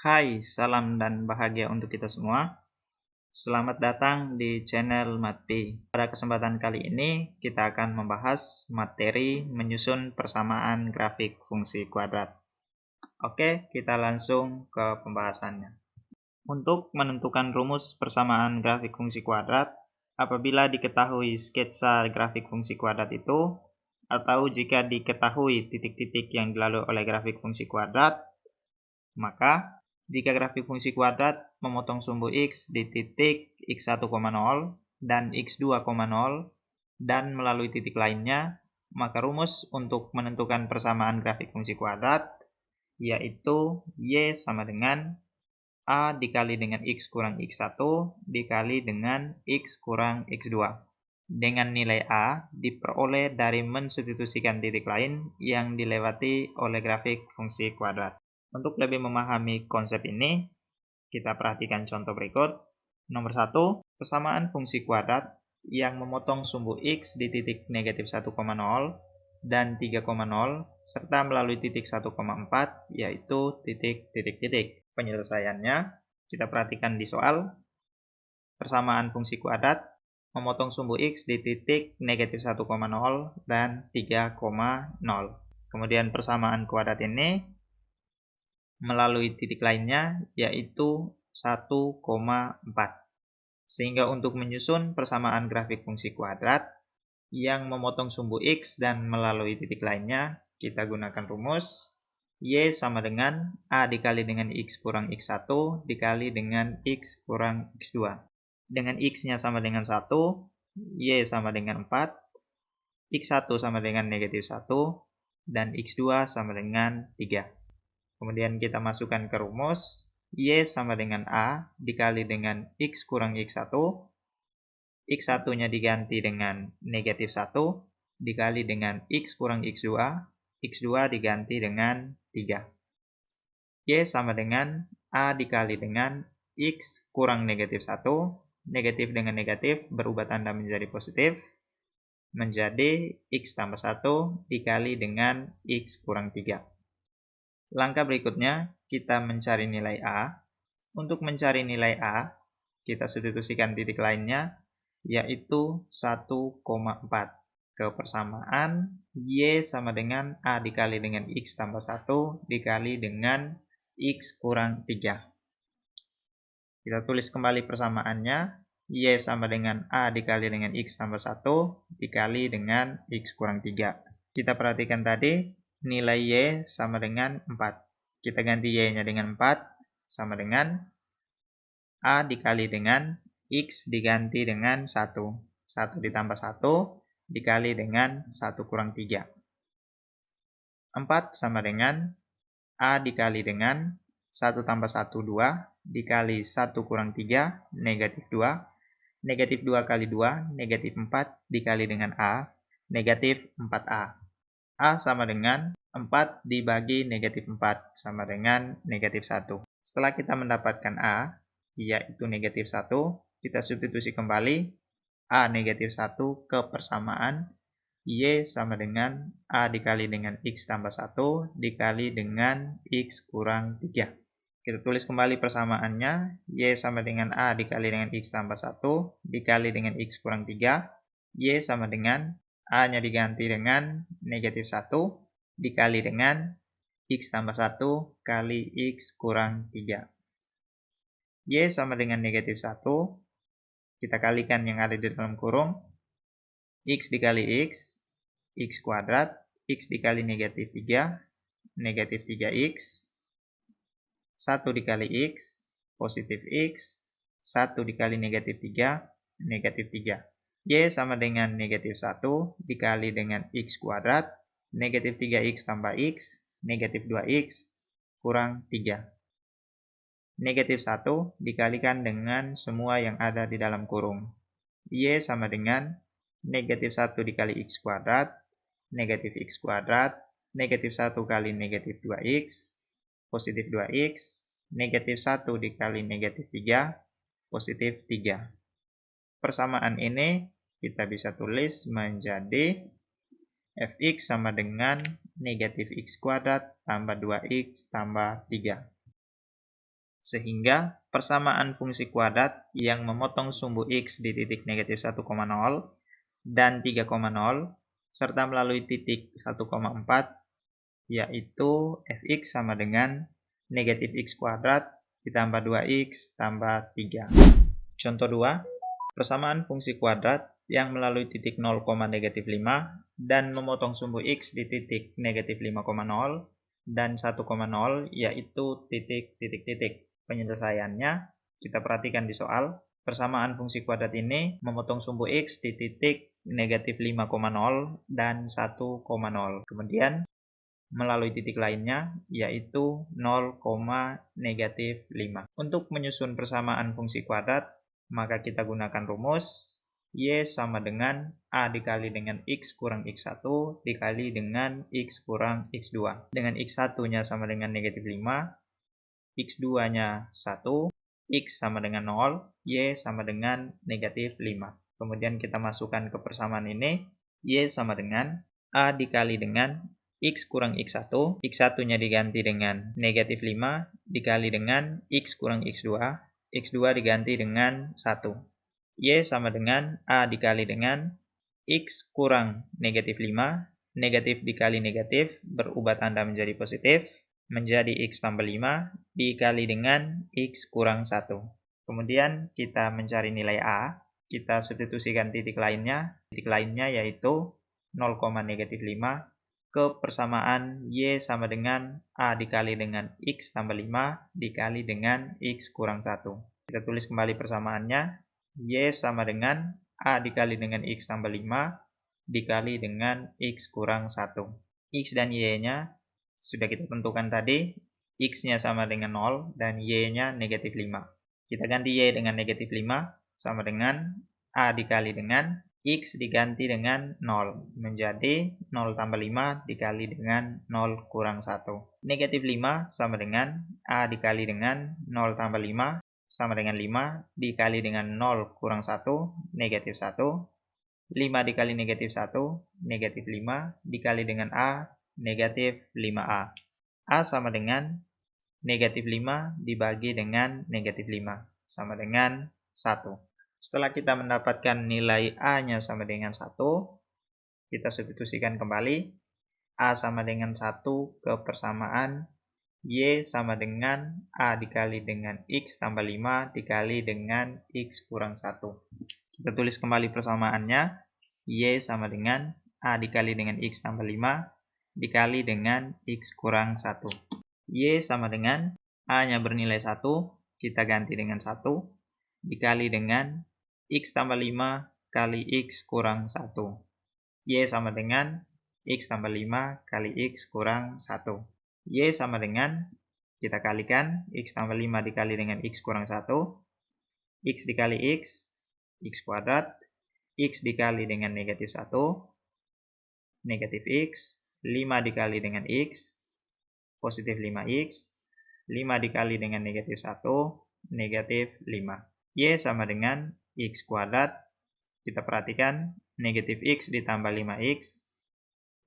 Hai, salam dan bahagia untuk kita semua. Selamat datang di channel Matpi. Pada kesempatan kali ini, kita akan membahas materi menyusun persamaan grafik fungsi kuadrat. Oke, kita langsung ke pembahasannya. Untuk menentukan rumus persamaan grafik fungsi kuadrat, apabila diketahui sketsa grafik fungsi kuadrat itu, atau jika diketahui titik-titik yang dilalui oleh grafik fungsi kuadrat, maka jika grafik fungsi kuadrat memotong sumbu x di titik x1,0 dan x2,0 dan melalui titik lainnya, maka rumus untuk menentukan persamaan grafik fungsi kuadrat yaitu y sama dengan a dikali dengan x kurang x1 dikali dengan x kurang x2. Dengan nilai a diperoleh dari mensubstitusikan titik lain yang dilewati oleh grafik fungsi kuadrat. Untuk lebih memahami konsep ini, kita perhatikan contoh berikut. Nomor 1, persamaan fungsi kuadrat yang memotong sumbu x di titik negatif 1,0 dan 3,0 serta melalui titik 1,4 yaitu titik-titik-titik. Penyelesaiannya kita perhatikan di soal. Persamaan fungsi kuadrat memotong sumbu x di titik negatif 1,0 dan 3,0. Kemudian persamaan kuadrat ini melalui titik lainnya yaitu 1,4. Sehingga untuk menyusun persamaan grafik fungsi kuadrat yang memotong sumbu x dan melalui titik lainnya, kita gunakan rumus y sama dengan a dikali dengan x kurang x1 dikali dengan x kurang x2. Dengan x-nya sama dengan 1, y sama dengan 4, x1 sama dengan negatif 1, dan x2 sama dengan 3. Kemudian kita masukkan ke rumus, y sama dengan a dikali dengan x kurang x1, x1-nya diganti dengan negatif 1, dikali dengan x kurang x2, x2 diganti dengan 3. Y sama dengan a dikali dengan x kurang negatif 1, negatif dengan negatif berubah tanda menjadi positif, menjadi x tambah 1 dikali dengan x kurang 3. Langkah berikutnya, kita mencari nilai A. Untuk mencari nilai A, kita substitusikan titik lainnya, yaitu 1,4 ke persamaan y sama dengan a dikali dengan x tambah 1 dikali dengan x kurang 3. Kita tulis kembali persamaannya, y sama dengan a dikali dengan x tambah 1 dikali dengan x kurang 3. Kita perhatikan tadi, nilai y sama dengan 4. Kita ganti y-nya dengan 4, sama dengan a dikali dengan x diganti dengan 1. 1 ditambah 1 dikali dengan 1 kurang 3. 4 sama dengan a dikali dengan 1 tambah 1, 2, dikali 1 kurang 3, negatif 2. Negatif 2 kali 2, negatif 4, dikali dengan a, negatif 4a. A sama dengan 4 dibagi negatif 4 sama dengan negatif 1. Setelah kita mendapatkan A, yaitu negatif 1, kita substitusi kembali A negatif 1 ke persamaan Y sama dengan A dikali dengan X tambah 1 dikali dengan X kurang 3. Kita tulis kembali persamaannya, Y sama dengan A dikali dengan X tambah 1 dikali dengan X kurang 3. Y sama dengan A-nya diganti dengan negatif 1 dikali dengan x tambah 1 kali x kurang 3. Y sama dengan negatif 1. Kita kalikan yang ada di dalam kurung. X dikali x kuadrat. X dikali negatif 3, negatif 3x. 1 dikali x, positif x. 1 dikali negatif 3, negatif 3. Y sama dengan negatif 1 dikali dengan x kuadrat, negatif 3x tambah x, negatif 2x, kurang 3. Negatif 1 dikalikan dengan semua yang ada di dalam kurung. Y sama dengan negatif 1 dikali x kuadrat, negatif x kuadrat, negatif 1 kali negatif 2x, positif 2x, negatif 1 dikali negatif 3, positif 3. Persamaan ini kita bisa tulis menjadi fx sama dengan negatif x kuadrat tambah 2x tambah 3. Sehingga persamaan fungsi kuadrat yang memotong sumbu X di titik negatif 1,0 dan 3,0 serta melalui titik 1,4 yaitu fx sama dengan negatif x kuadrat ditambah 2x tambah 3. Contoh 2, persamaan fungsi kuadrat yang melalui titik 0, negatif 5 dan memotong sumbu x di titik negatif 5,0 dan 1,0 yaitu titik. Penyelesaiannya kita perhatikan di soal. Persamaan fungsi kuadrat ini memotong sumbu x di titik negatif 5,0 dan 1,0. Kemudian melalui titik lainnya yaitu 0, negatif 5. Untuk menyusun persamaan fungsi kuadrat, maka kita gunakan rumus y sama dengan a dikali dengan x kurang x1 dikali dengan x kurang x2. Dengan x1-nya sama dengan negatif 5, x2-nya 1, x sama dengan 0, y sama dengan negatif 5. Kemudian kita masukkan ke persamaan ini, y sama dengan a dikali dengan x kurang x1, x1-nya diganti dengan negatif 5 dikali dengan x kurang x2, x2 diganti dengan 1. Y sama dengan a dikali dengan x kurang negatif 5, negatif dikali negatif berubah tanda menjadi positif, menjadi x tambah 5 dikali dengan x kurang 1. Kemudian kita mencari nilai a, kita substitusikan titik lainnya yaitu 0, negatif 5 ke persamaan y sama dengan a dikali dengan x tambah 5 dikali dengan x kurang 1. Kita tulis kembali persamaannya, y sama dengan a dikali dengan x tambah 5 dikali dengan x kurang 1. X dan y-nya sudah kita tentukan tadi, x-nya sama dengan 0 dan y-nya negatif 5. Kita ganti y dengan negatif 5 sama dengan a dikali dengan x diganti dengan 0, menjadi 0 tambah 5 dikali dengan 0 kurang 1. Negatif 5 sama dengan a dikali dengan 0 tambah 5 sama dengan 5 dikali dengan 0 kurang 1, negatif 1. 5 dikali negatif 1, negatif 5 dikali dengan a, negatif 5a. A sama dengan negatif 5 dibagi dengan negatif 5, sama dengan 1. Setelah kita mendapatkan nilai A-nya sama dengan 1, kita substitusikan kembali. A sama dengan 1 ke persamaan Y sama dengan A dikali dengan X tambah 5 dikali dengan X kurang 1. Kita tulis kembali persamaannya. Y sama dengan A dikali dengan X tambah 5 dikali dengan X kurang 1. Y sama dengan A-nya bernilai 1, kita ganti dengan 1, dikali dengan X tambah 5 kali X kurang 1. Y sama dengan X tambah 5 kali X kurang 1. Y sama dengan, kita kalikan, X tambah 5 dikali dengan X kurang 1, X dikali X kuadrat, X dikali dengan negatif 1, negatif X, 5 dikali dengan X, positif 5X, 5 dikali dengan negatif 1, negatif 5. Y sama dengan X kuadrat, kita perhatikan, negatif X ditambah 5X,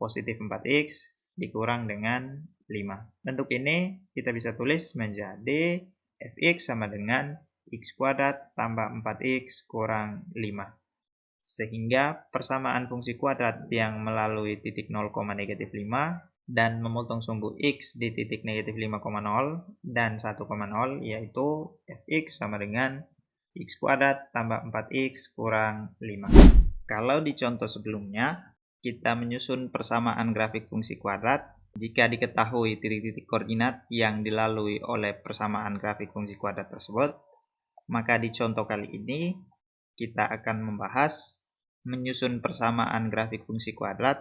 positif 4X, dikurang dengan 5. Bentuk ini kita bisa tulis menjadi fx sama dengan x kuadrat tambah 4x kurang 5. Sehingga persamaan fungsi kuadrat yang melalui titik 0, negatif 5 dan memotong sumbu x di titik negatif 5,0 dan 1,0 yaitu fx sama dengan x kuadrat tambah 4x kurang 5. Kalau di contoh sebelumnya, kita menyusun persamaan grafik fungsi kuadrat jika diketahui titik-titik koordinat yang dilalui oleh persamaan grafik fungsi kuadrat tersebut. Maka di contoh kali ini, kita akan membahas menyusun persamaan grafik fungsi kuadrat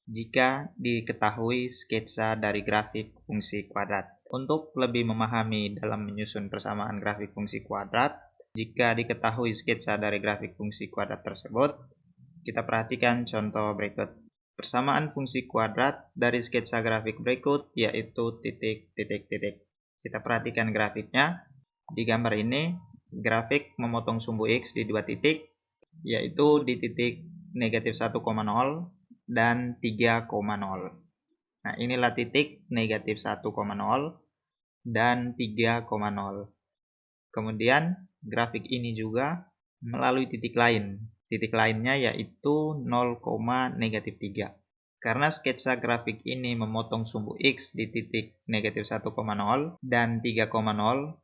jika diketahui sketsa dari grafik fungsi kuadrat. Untuk lebih memahami dalam menyusun persamaan grafik fungsi kuadrat, jika diketahui sketsa dari grafik fungsi kuadrat tersebut, kita perhatikan contoh berikut. Persamaan fungsi kuadrat dari sketsa grafik berikut yaitu titik. Kita perhatikan grafiknya. Di gambar ini, grafik memotong sumbu X di dua titik, yaitu di titik negatif 1,0 dan 3,0. Nah, inilah titik negatif 1,0 dan 3,0. Kemudian grafik ini juga melalui titik lain. Titik lainnya yaitu 0,-3. Karena sketsa grafik ini memotong sumbu X di titik -1,0 dan 3,0,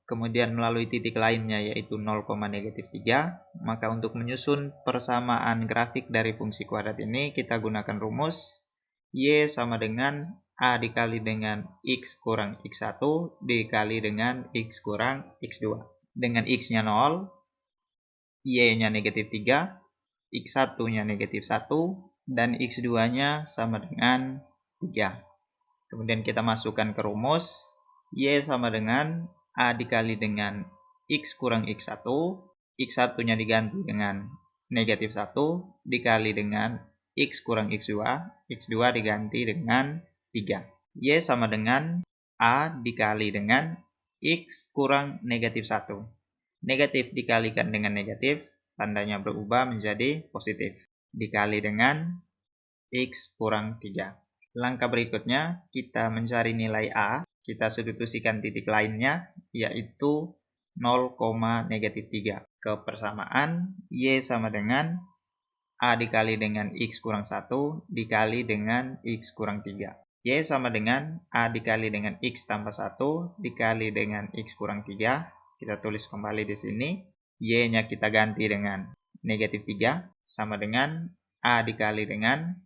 kemudian melalui titik lainnya yaitu 0,-3, maka untuk menyusun persamaan grafik dari fungsi kuadrat ini kita gunakan rumus Y sama dengan A dikali dengan X kurang X1 dikali dengan X kurang X2. Dengan X-nya 0, Y-nya -3, X1-nya -1, dan X2-nya sama dengan 3. Kemudian kita masukkan ke rumus, Y sama dengan A dikali dengan X kurang X1, X1-nya diganti dengan -1, dikali dengan X kurang X2, X2 diganti dengan 3. Y sama dengan A dikali dengan X kurang -1. Negatif dikalikan dengan negatif, tandanya berubah menjadi positif. Dikali dengan X kurang 3. Langkah berikutnya, kita mencari nilai A. Kita substitusikan titik lainnya, yaitu 0,-3. Kepersamaan Y sama dengan A dikali dengan X kurang 1 dikali dengan X kurang 3. Y sama dengan A dikali dengan X tambah 1 dikali dengan X kurang 3. Kita tulis kembali di sini. Y-nya kita ganti dengan -3 sama dengan A dikali dengan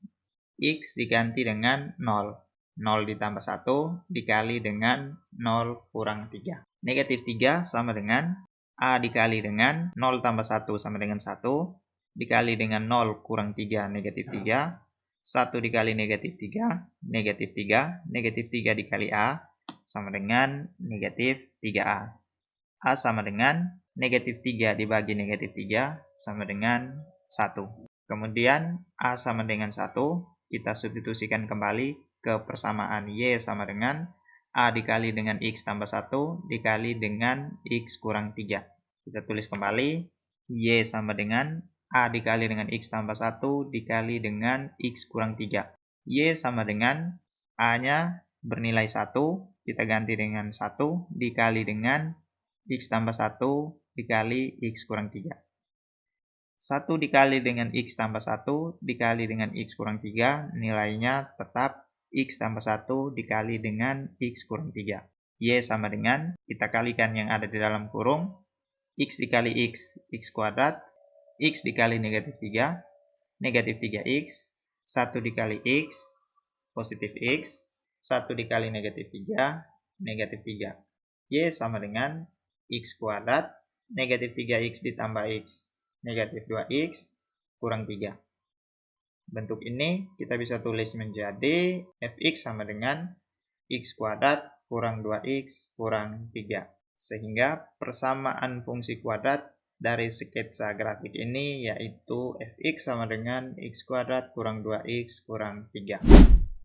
X diganti dengan 0. 0 ditambah 1 dikali dengan 0 kurang 3. -3 sama dengan A dikali dengan 0 tambah 1 sama dengan 1. Dikali dengan 0 kurang 3 -3. 1 dikali -3, -3. -3 dikali A sama dengan -3A. A sama dengan -3 dibagi -3 sama dengan 1. Kemudian A sama dengan 1, kita substitusikan kembali ke persamaan Y sama dengan A dikali dengan X tambah 1 dikali dengan X kurang 3. Kita tulis kembali, Y sama dengan A dikali dengan X tambah 1 dikali dengan X kurang 3. Y sama dengan A-nya bernilai 1, kita ganti dengan 1 dikali dengan X tambah 1 dikali X kurang 3. 1 dikali dengan X tambah 1 dikali dengan X kurang 3, nilainya tetap X tambah 1 dikali dengan X kurang 3. Y sama dengan, kita kalikan yang ada di dalam kurung, X dikali X, X kuadrat, X dikali -3, -3X, 1 dikali X, positif X, 1 dikali -3, -3. Y sama dengan X kuadrat, -3X ditambah X, -2X, kurang 3. Bentuk ini kita bisa tulis menjadi Fx sama dengan X kuadrat kurang 2X kurang 3. Sehingga persamaan fungsi kuadrat dari sketsa grafik ini yaitu Fx sama dengan X kuadrat kurang 2X kurang 3.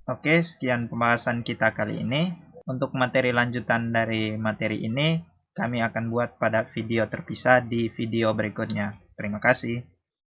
Oke, sekian pembahasan kita kali ini. Untuk materi lanjutan dari materi ini, kami akan buat pada video terpisah di video berikutnya. Terima kasih.